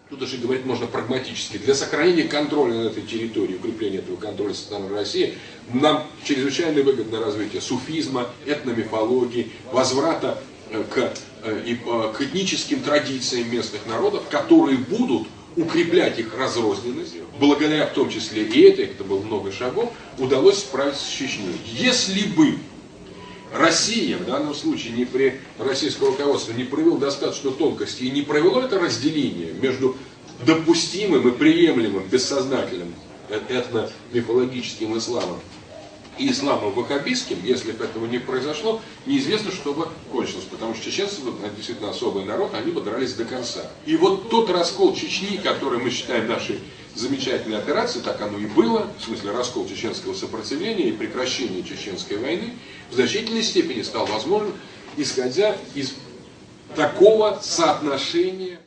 тут даже говорить можно прагматически, для сохранения контроля над этой территорией, укрепления этого контроля со стороны России, нам чрезвычайно выгодно развитие суфизма, этномифологии, возврата к этническим традициям местных народов, которые будут укреплять их разрозненность. Благодаря в том числе и это было много шагов, удалось справиться с Чечней. Если бы Россия, в данном случае не при российском руководстве, не провел достаточно тонкости и не провело это разделение между допустимым и приемлемым бессознательным этно-мифологическим исламом и исламом ваххабистским, если бы этого не произошло, неизвестно, что бы кончилось, потому что чеченцы, действительно особый народ, они бы дрались до конца. И вот тот раскол Чечни, который мы считаем нашей замечательной операцией, так оно и было, в смысле раскол чеченского сопротивления и прекращение чеченской войны, в значительной степени стал возможным, исходя из такого соотношения